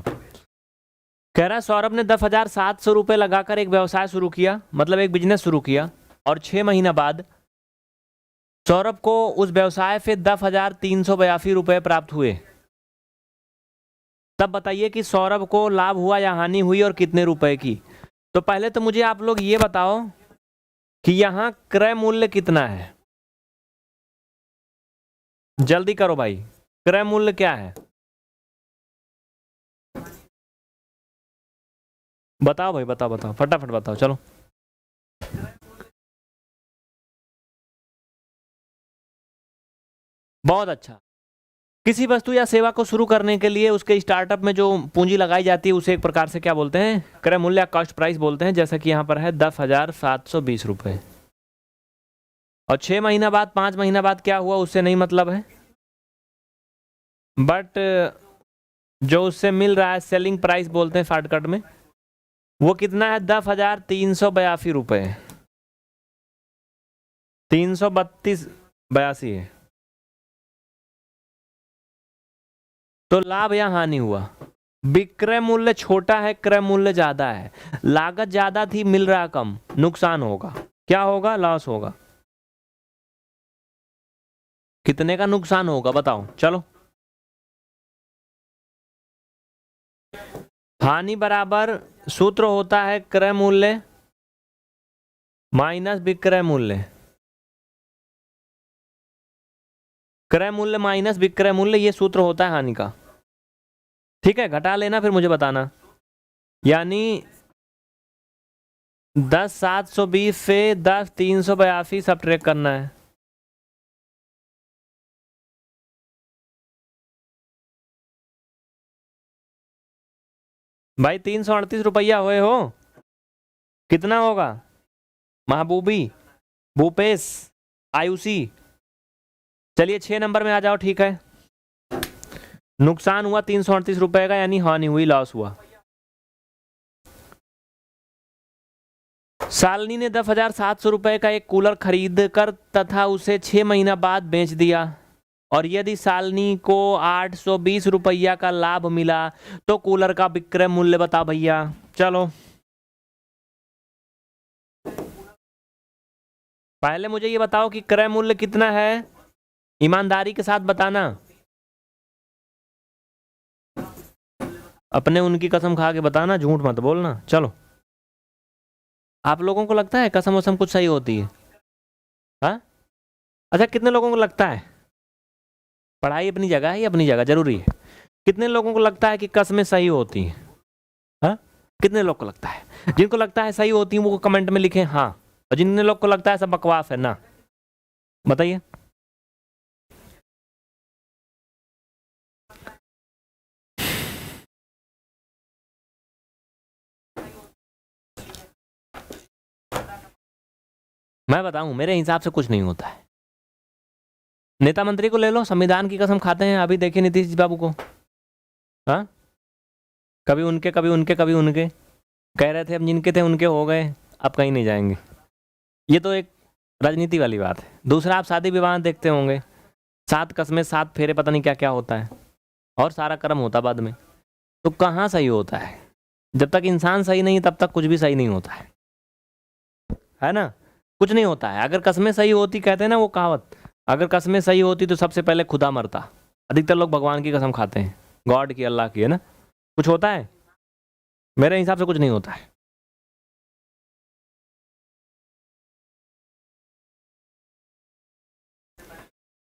कह रहा है सौरभ ने 10,700 रुपये लगाकर एक व्यवसाय शुरू किया, मतलब एक बिजनेस शुरू किया, और 6 महीना बाद सौरभ को उस व्यवसाय से 10,382 रुपये प्राप्त हुए। तब बताइए कि सौरभ को लाभ हुआ या हानि हुई और कितने रुपए की। तो पहले तो मुझे आप लोग ये बताओ कि यहां क्रय मूल्य कितना है। जल्दी करो भाई, क्रय मूल्य क्या है? बताओ भाई, बताओ बताओ, फटाफट बताओ, चलो। बहुत अच्छा। किसी वस्तु या सेवा को शुरू करने के लिए उसके स्टार्टअप में जो पूंजी लगाई जाती है उसे एक प्रकार से क्या बोलते हैं? क्रय मूल्य, कॉस्ट प्राइस बोलते हैं। जैसा कि यहाँ पर है 10,720 रुपये। और 6 महीना बाद, 5 महीना बाद क्या हुआ उससे नहीं मतलब है, बट जो उससे मिल रहा है सेलिंग प्राइस बोलते हैं शॉर्टकट में, वो कितना है? 10,382 रुपये। 332 है। तो लाभ या हानि हुआ? विक्रय मूल्य छोटा है, क्रय मूल्य ज्यादा है। लागत ज्यादा थी, मिल रहा कम, नुकसान होगा। क्या होगा? लॉस होगा। कितने का नुकसान होगा बताओ, चलो। हानि बराबर सूत्र होता है क्रय मूल्य माइनस विक्रय मूल्य। क्रय मूल्य माइनस विक्रय मूल्य, ये सूत्र होता है हानि का। ठीक है, घटा लेना फिर मुझे बताना। यानी 10,720 से 10,382 सब्ट्रैक्ट करना है। भाई 338 रुपया हुए हो। कितना होगा? महबूबी, भूपेश, आयुषी, चलिए 6 नंबर में आ जाओ। ठीक है, नुकसान हुआ 338 रुपए का, यानी हानि हुई, लॉस हुआ। शालिनी ने 10,700 रुपए का एक कूलर खरीद कर तथा उसे 6 महीना बाद बेच दिया, और यदि शालिनी को 820 रुपया का लाभ मिला तो कूलर का विक्रय मूल्य बता भैया। चलो पहले मुझे ये बताओ कि क्रय मूल्य कितना है, ईमानदारी के साथ बताना। अपने उनकी कसम खा के बताना, झूठ मत बोलना। चलो, आप लोगों को लगता है कसम वसम कुछ सही होती है? हाँ, अच्छा, कितने लोगों को लगता है? पढ़ाई अपनी जगह है, अपनी जगह जरूरी है। कितने लोगों को लगता है कि कस्में सही होती हैं? हाँ, कितने लोग को लगता है? जिनको लगता है सही होती है वो कमेंट में लिखें हाँ, और जिन लोग को लगता है सब बकवास है ना, बताइए। मैं बताऊं, मेरे हिसाब से कुछ नहीं होता है। नेता मंत्री को ले लो, संविधान की कसम खाते हैं। अभी देखिए नीतीश बाबू को, हाँ, कभी उनके कभी उनके कभी उनके, कह रहे थे अब जिनके थे उनके हो गए, अब कहीं नहीं जाएंगे। ये तो एक राजनीति वाली बात है। दूसरा, आप शादी विवाह देखते होंगे, 7 कस्में 7 फेरे, पता नहीं क्या क्या होता है, और सारा कर्म होता बाद में। तो कहाँ सही होता है? जब तक इंसान सही नहीं तब तक कुछ भी सही नहीं होता है ना? कुछ नहीं होता है। अगर कस्में सही होती, कहते हैं ना वो कहावत, अगर कस्में सही होती तो सबसे पहले खुदा मरता। अधिकतर लोग भगवान की कसम खाते हैं, गॉड की, अल्लाह की, है ना? कुछ होता है? मेरे हिसाब से कुछ नहीं होता है।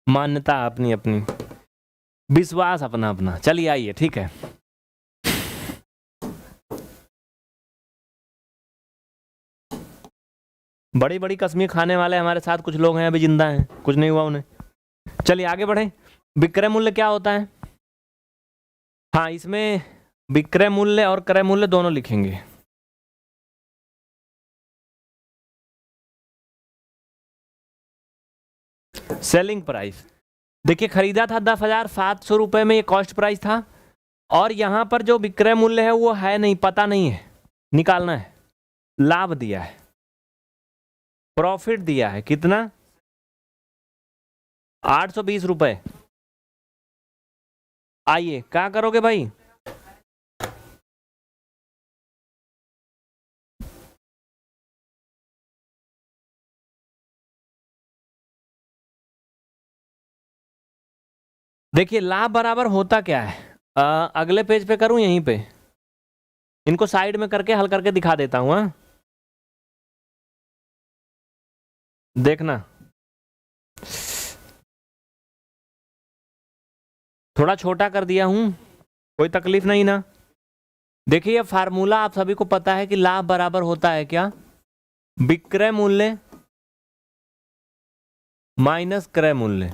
मान्यता अपनी अपनी, विश्वास अपना अपना। चलिए आइए, ठीक है। बड़ी बड़ी कस्में खाने वाले हमारे साथ कुछ लोग हैं, अभी जिंदा हैं, कुछ नहीं हुआ उन्हें। चलिए आगे बढ़े। विक्रय मूल्य क्या होता है? हाँ, इसमें विक्रय मूल्य और क्रय मूल्य दोनों लिखेंगे। सेलिंग प्राइस, देखिए खरीदा था 10,700 रुपए में, ये कॉस्ट प्राइस था, और यहां पर जो विक्रय मूल्य है वो है नहीं, पता नहीं है, निकालना है। लाभ दिया है, प्रॉफिट दिया है, कितना? 820 रुपए। आइए, क्या करोगे भाई? देखिए लाभ बराबर होता क्या है, अगले पेज पे करूं, यहीं पे इनको साइड में करके हल करके दिखा देता हूं। हाँ, देखना, थोड़ा छोटा कर दिया हूं, कोई तकलीफ नहीं ना। देखिए ये फार्मूला आप सभी को पता है कि लाभ बराबर होता है क्या? विक्रय मूल्य माइनस क्रय मूल्य,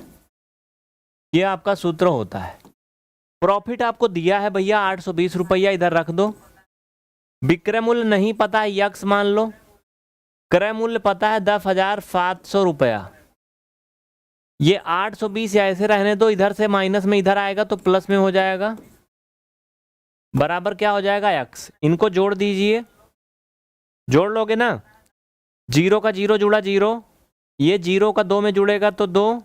ये आपका सूत्र होता है। प्रॉफिट आपको दिया है भैया 820 रुपया, इधर रख दो। विक्रय मूल्य नहीं पता है, यक्स मान लो। क्रय मूल्य पता है 10,700 रुपया। ये 820 ऐसे रहने दो, इधर से माइनस में इधर आएगा तो प्लस में हो जाएगा, बराबर क्या हो जाएगा? यक्स। इनको जोड़ दीजिए, जोड़ लोगे ना, जीरो का जीरो जुड़ा जीरो, ये जीरो का 2 में जुड़ेगा तो 2,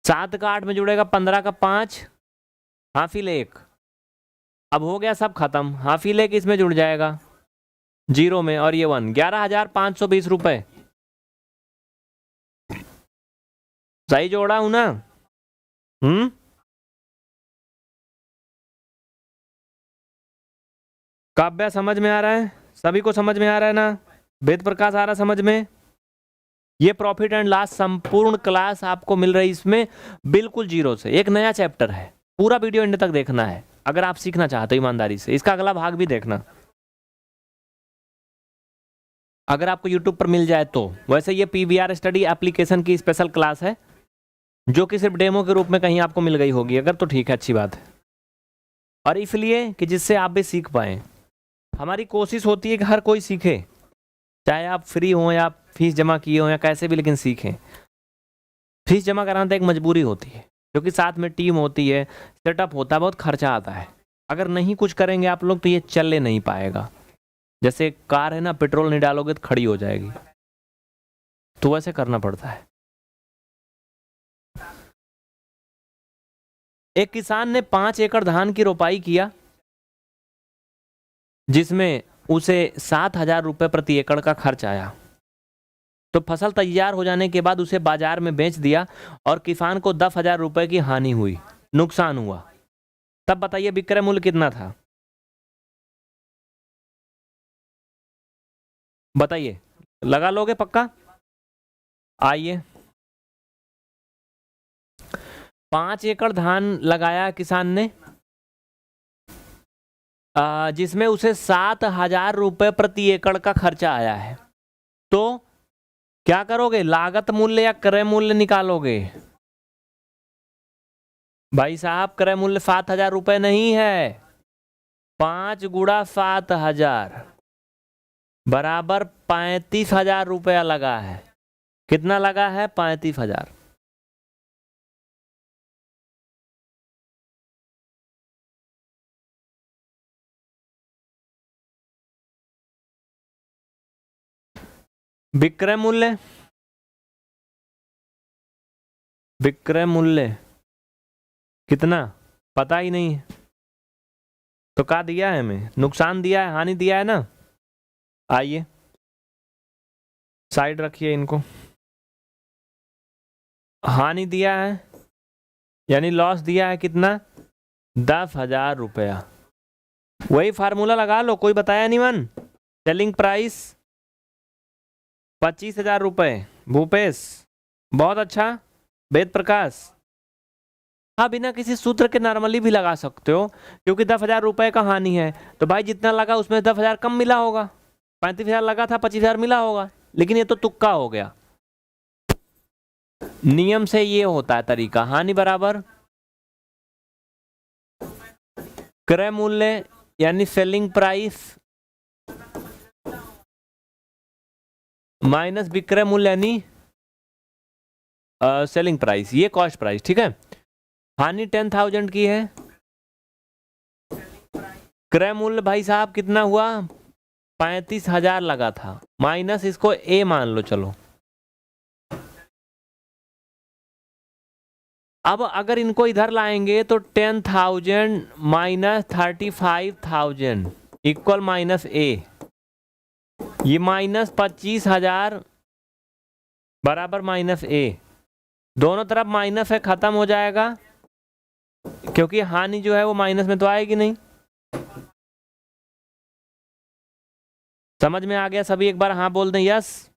7 का 8 में जुड़ेगा, 15 का 5, हाफिल 1। अब हो गया सब खत्म, हाफिल 1 इसमें जुड़ जाएगा जीरो में, और ये 1, 11,520 रुपए। सही जोड़ा हूं ना? काव्या समझ में आ रहा है? सभी को समझ में आ रहा है ना? वेद प्रकाश आ रहा समझ में? ये प्रॉफिट एंड लॉस संपूर्ण क्लास आपको मिल रही इसमें बिल्कुल जीरो से, एक नया चैप्टर है। पूरा वीडियो एंड तक देखना है अगर आप सीखना चाहते हो ईमानदारी से। इसका अगला भाग भी देखना अगर आपको यूट्यूब पर मिल जाए तो। वैसे ये पीवीआर स्टडी एप्लीकेशन की स्पेशल क्लास है, जो कि सिर्फ डेमो के रूप में कहीं आपको मिल गई होगी अगर, तो ठीक है, अच्छी बात है। और इसलिए कि जिससे आप भी सीख पाए। हमारी कोशिश होती है कि हर कोई सीखे, चाहे आप फ्री हो या फीस जमा किए हो या कैसे भी, लेकिन सीखें। फीस जमा कराना तो एक मजबूरी होती है, क्योंकि साथ में टीम होती है, सेटअप होता है, बहुत खर्चा आता है। अगर नहीं कुछ करेंगे आप लोग तो ये चलने नहीं पाएगा। जैसे कार है ना, पेट्रोल नहीं डालोगे तो खड़ी हो जाएगी, तो वैसे करना पड़ता है। एक किसान ने 5 एकड़ धान की रोपाई किया, जिसमें उसे 7,000 रुपये प्रति एकड़ का खर्च आया। तो फसल तैयार हो जाने के बाद उसे बाजार में बेच दिया और किसान को 10,000 रुपये की हानि हुई, नुकसान हुआ। तब बताइए विक्रय मूल्य कितना था? बताइए, लगा लोगे पक्का? आइए, 5 एकड़ धान लगाया किसान ने, जिसमें उसे 7,000 रुपये प्रति एकड़ का खर्चा आया है। तो क्या करोगे, लागत मूल्य या क्रय मूल्य निकालोगे? भाई साहब क्रय मूल्य 7,000 रुपये नहीं है, 5 गुणा 7,000 बराबर 35,000 रुपया लगा है। कितना लगा है? 35,000। विक्रय मूल्य विक्रय मूल्य कितना पता ही नहीं है, तो क्या दिया है हमें, नुकसान दिया है, हानि दिया है ना। आइए साइड रखिए इनको, हानि दिया है यानी लॉस दिया है कितना, 10,000 रुपया। वही फार्मूला लगा लो, कोई बताया नहीं मन। सेलिंग प्राइस 25,000 रुपये। भूपेश बहुत अच्छा। वेद प्रकाश, हाँ बिना किसी सूत्र के नॉर्मली भी लगा सकते हो, क्योंकि 10,000 रुपये का हानि है तो भाई जितना लगा उसमें 10,000 कम मिला होगा। 35,000 लगा था, 25,000 मिला होगा, लेकिन ये तो तुक्का हो गया। नियम से ये होता है तरीका, हानि बराबर क्रय मूल्य यानी सेलिंग प्राइस माइनस विक्रय मूल्य यानी सेलिंग प्राइस, ये कॉस्ट प्राइस, ठीक है। हानि 10,000 की है, क्रय मूल्य भाई साहब कितना हुआ, 35,000 लगा था, माइनस इसको ए मान लो। चलो अब अगर इनको इधर लाएंगे तो 10,000 माइनस 35,000 इक्वल माइनस ए, ये माइनस 25,000 बराबर माइनस ए, दोनों तरफ माइनस है, खत्म हो जाएगा, क्योंकि हानि जो है वो माइनस में तो आएगी नहीं। समझ में आ गया सभी, एक बार हाँ बोल दें यस।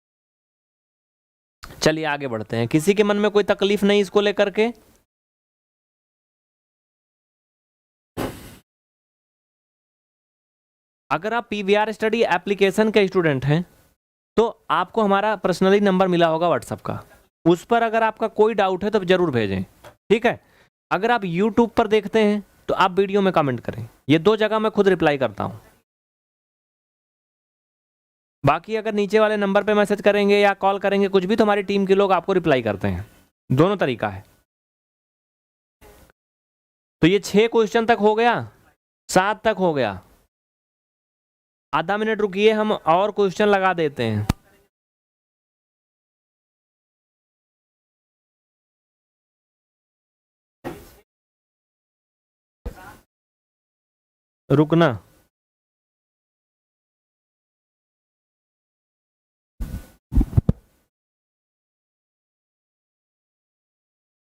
चलिए आगे बढ़ते हैं, किसी के मन में कोई तकलीफ नहीं इसको लेकर के। अगर आप पीवीआर स्टडी एप्लीकेशन के स्टूडेंट हैं तो आपको हमारा पर्सनली नंबर मिला होगा व्हाट्सएप का, उस पर अगर आपका कोई डाउट है तो जरूर भेजें, ठीक है। अगर आप यूट्यूब पर देखते हैं तो आप वीडियो में कमेंट करें, ये 2 जगह मैं खुद रिप्लाई करता हूं। बाकी अगर नीचे वाले नंबर पे मैसेज करेंगे या कॉल करेंगे कुछ भी, तो हमारी टीम के लोग आपको रिप्लाई करते हैं, दोनों तरीका है। तो ये 6 क्वेश्चन तक हो गया, 7 तक हो गया। आधा मिनट रुकिए, हम और क्वेश्चन लगा देते हैं। रुकना,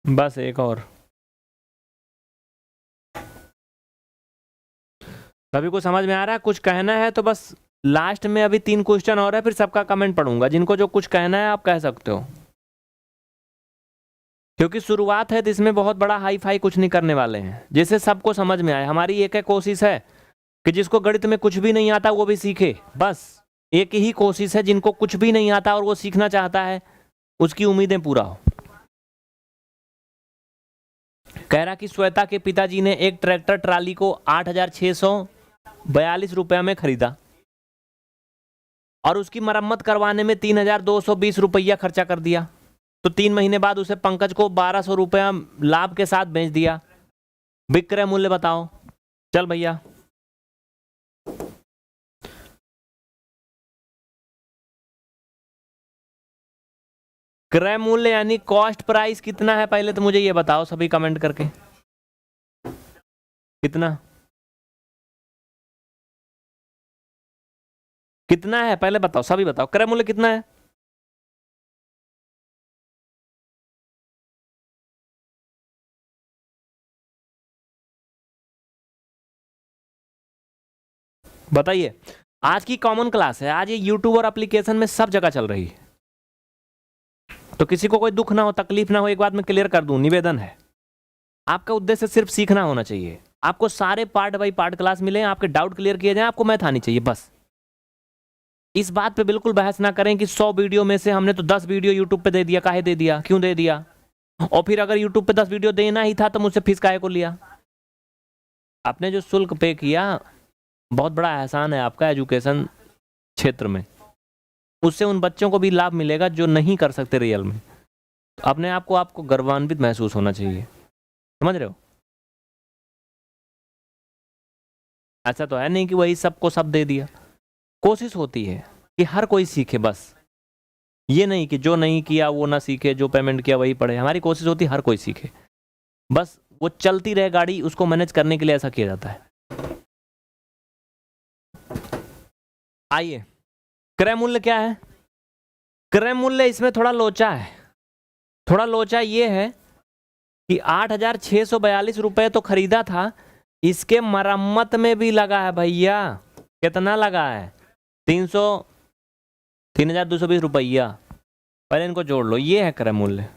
बस एक और। सभी को समझ में आ रहा है, कुछ कहना है तो बस लास्ट में अभी 3 क्वेश्चन और है, फिर सबका कमेंट पढ़ूंगा, जिनको जो कुछ कहना है आप कह सकते हो, क्योंकि शुरुआत है तो इसमें बहुत बड़ा हाई फाई कुछ नहीं करने वाले हैं, जिससे सबको समझ में आए। हमारी एक कोशिश है कि जिसको गणित में कुछ भी नहीं आता वो भी सीखे, बस एक ही कोशिश है। जिनको कुछ भी नहीं आता और वो सीखना चाहता है उसकी उम्मीदें पूरा हो। कह रहा कि श्वेता के पिताजी ने एक ट्रैक्टर ट्राली को 8,642 रुपया में खरीदा और उसकी मरम्मत करवाने में 3,220 रुपया खर्चा कर दिया, तो 3 महीने बाद उसे पंकज को 1,200 रुपया लाभ के साथ बेच दिया। विक्रय मूल्य बताओ। चल भैया, क्रय मूल्य यानी कॉस्ट प्राइस कितना है पहले तो मुझे ये बताओ सभी कमेंट करके, कितना कितना है पहले बताओ, सभी बताओ क्रय मूल्य कितना है। बताइए, आज की कॉमन क्लास है, आज ये यूट्यूब और एप्लीकेशन में सब जगह चल रही है, तो किसी को कोई दुख ना हो, तकलीफ ना हो, एक बात मैं क्लियर कर दूं, निवेदन है, आपका उद्देश्य सिर्फ सीखना होना चाहिए। आपको सारे पार्ट बाई पार्ट क्लास मिले, आपके डाउट क्लियर किए जाएं, आपको मैथ आनी चाहिए बस। इस बात पे बिल्कुल बहस ना करें कि 100 वीडियो में से हमने तो 10 वीडियो यूट्यूब पे दे दिया, काहे दे दिया, क्यों दे दिया, और फिर अगर यूट्यूब पे 10 वीडियो देना ही था तो मुझसे फीस काहे को लिया। आपने जो शुल्क पे किया बहुत बड़ा एहसान है आपका एजुकेशन क्षेत्र में, उससे उन बच्चों को भी लाभ मिलेगा जो नहीं कर सकते रियल में। तो अपने आप को आपको गर्वान्वित महसूस होना चाहिए, समझ रहे हो। ऐसा तो है नहीं कि वही सबको सब दे दिया, कोशिश होती है कि हर कोई सीखे बस। ये नहीं कि जो नहीं किया वो ना सीखे, जो पेमेंट किया वही पढ़े। हमारी कोशिश होती है हर कोई सीखे, बस वो चलती रहे गाड़ी, उसको मैनेज करने के लिए ऐसा किया जाता है। आइए, क्रय मूल्य क्या है? क्रय मूल्य इसमें थोड़ा लोचा है। थोड़ा लोचा ये है कि 8,642 रुपये तो खरीदा था, इसके मरम्मत में भी लगा है भैया। कितना लगा है? 3,220 रुपया। पहले इनको जोड़ लो, ये है क्रय मूल्य।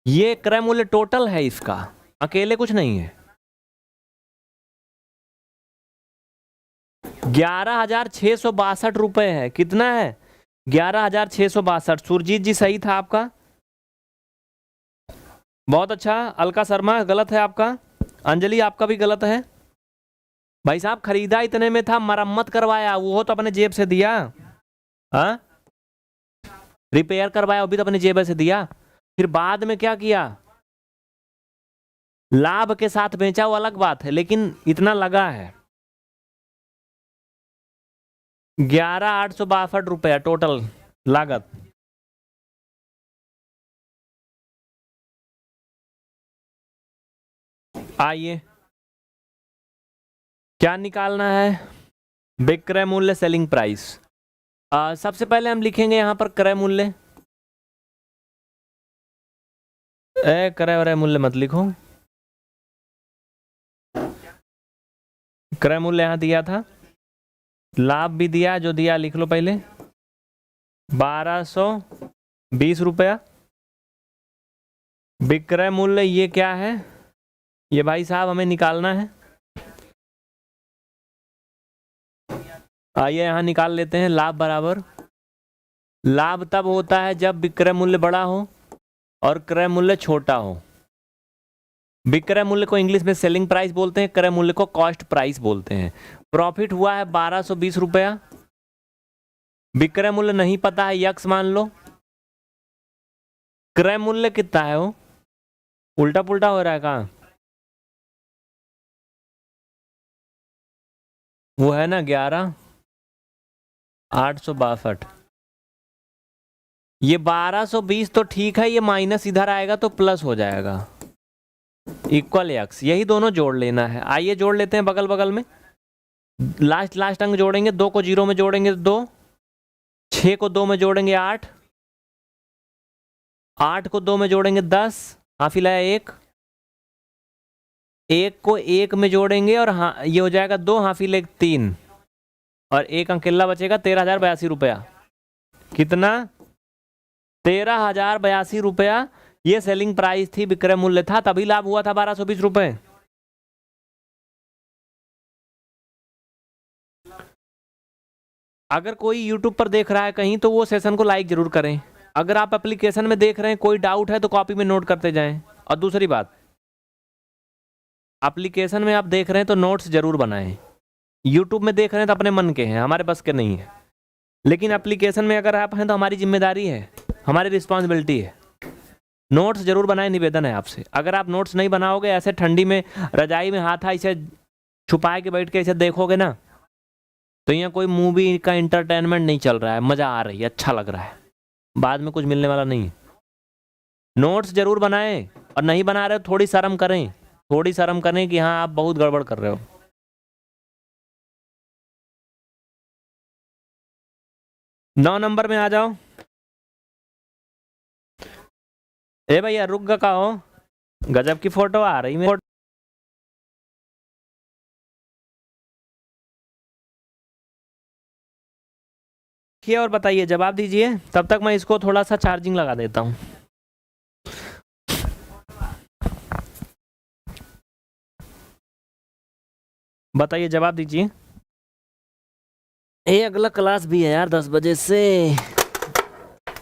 ये क्रय मूल्य टोटल है इसका, अकेले कुछ नहीं है। 11,662 रुपए है। कितना है? 11,662। सुरजीत जी सही था आपका, बहुत अच्छा। अलका शर्मा गलत है आपका। अंजलि आपका भी गलत है। भाई साहब खरीदा इतने में था, मरम्मत करवाया वो तो अपने जेब से दिया। हाँ, रिपेयर करवाया वो भी तो अपने जेब से दिया। फिर बाद में क्या किया? लाभ के साथ बेचा, वो अलग बात है, लेकिन इतना लगा है। 11,862 रुपया टोटल लागत। आइए, क्या निकालना है? विक्रय मूल्य, सेलिंग प्राइस। सबसे पहले हम लिखेंगे यहां पर क्रय मूल्य। क्रय वरय मूल्य मत लिखो, क्रय मूल्य यहां दिया था, लाभ भी दिया, जो दिया लिख लो पहले। 1,220 रुपया। विक्रय मूल्य ये क्या है? ये भाई साहब हमें निकालना है। आइए यहां निकाल लेते हैं। लाभ बराबर, लाभ तब होता है जब विक्रय मूल्य बड़ा हो और क्रय मूल्य छोटा हो। विक्रय मूल्य को इंग्लिश में सेलिंग प्राइस बोलते हैं, क्रय मूल्य को कॉस्ट प्राइस बोलते हैं। प्रॉफिट हुआ है 1,220 रुपया। विक्रय मूल्य नहीं पता है, यक्स मान लो। क्रय मूल्य कितना है? वो उल्टा पुल्टा हो रहा है कहाँ? वो है ना 11,862। ये 1,220 तो ठीक है, ये माइनस इधर आएगा तो प्लस हो जाएगा, इक्वल एक्स। यही दोनों जोड़ लेना है। आइए जोड़ लेते हैं बगल बगल में। लास्ट अंक जोड़ेंगे। 2 को 0 में जोड़ेंगे 2, 6 को 2 में जोड़ेंगे 8, 8 को 2 में जोड़ेंगे 10, हाफी लाया 1, 1 को 1 में जोड़ेंगे और हाँ ये हो जाएगा 2, हाफी ले 3, और एक अकेला बचेगा। 13,082 रुपया। कितना? 13,082 रुपया ये सेलिंग प्राइस थी, विक्रय मूल्य था, तभी लाभ हुआ था 1,220 रुपए। अगर कोई YouTube पर देख रहा है कहीं तो वो सेशन को लाइक जरूर करें। अगर आप एप्लीकेशन में देख रहे हैं, कोई डाउट है तो कॉपी में नोट करते जाएं। और दूसरी बात, एप्लीकेशन में आप देख रहे हैं तो नोट्स जरूर बनाएं। YouTube में देख रहे हैं तो अपने मन के हैं, हमारे बस के नहीं है। लेकिन एप्लीकेशन में अगर आप हैं तो हमारी जिम्मेदारी है, हमारी रिस्पॉन्सिबिलिटी है। नोट्स जरूर बनाएं, निवेदन है आपसे। अगर आप नोट्स नहीं बनाओगे, ऐसे ठंडी में रजाई में हाथ ऐसे छुपा के बैठ के ऐसे देखोगे ना, तो यहाँ कोई मूवी का इंटरटेनमेंट नहीं चल रहा है, मजा आ रही है, अच्छा लग रहा है, बाद में कुछ मिलने वाला नहीं है। नोट्स जरूर बनाएं, और नहीं बना रहे हो थोड़ी शर्म करें, थोड़ी शर्म करें कि हाँ आप बहुत गड़बड़ कर रहे हो। नौ नंबर में आ जाओ। ए भैया रुक गा, कहो गजब की फोटो आ रही मेरी। और बताइए, जवाब दीजिए, तब तक मैं इसको थोड़ा सा चार्जिंग लगा देता हूँ। बताइए, जवाब दीजिए। ये अगला क्लास भी है यार 10 बजे से।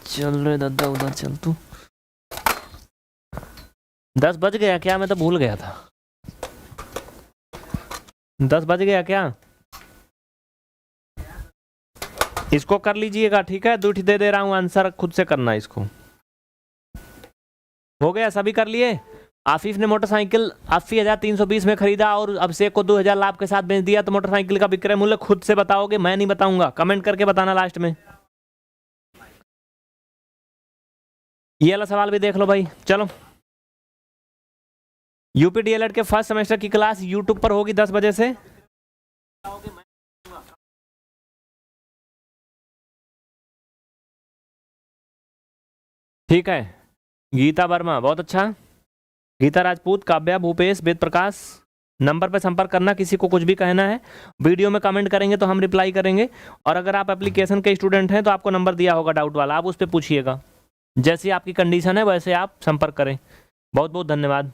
चल रहे दादा, उधर चल तू। 10 बज गया क्या? मैं तो भूल गया था। 10 बज गया क्या? इसको कर लीजिएगा, ठीक है? दूठी दे रहा हूं, आंसर खुद से करना इसको। हो गया? सभी कर लिए? आफीफ ने मोटरसाइकिल 80,320 में खरीदा और अभिषेक को 2,000 लाभ के साथ बेच दिया, तो मोटरसाइकिल का विक्रय मूल्य खुद से बताओगे, मैं नहीं बताऊंगा, कमेंट करके बताना लास्ट में। ये वाला सवाल भी देख लो भाई। चलो, यूपी डीएलएड के फर्स्ट सेमेस्टर की क्लास यूट्यूब पर होगी 10 बजे से। ठीक है, गीता वर्मा बहुत अच्छा, गीता राजपूत, काव्या, भूपेश, वेद प्रकाश, नंबर पर संपर्क करना, किसी को कुछ भी कहना है वीडियो में कमेंट करेंगे तो हम रिप्लाई करेंगे। और अगर आप एप्लीकेशन के स्टूडेंट हैं तो आपको नंबर दिया होगा डाउट वाला, आप उस पर पूछिएगा, जैसी आपकी कंडीशन है वैसे आप संपर्क करें। बहुत बहुत धन्यवाद।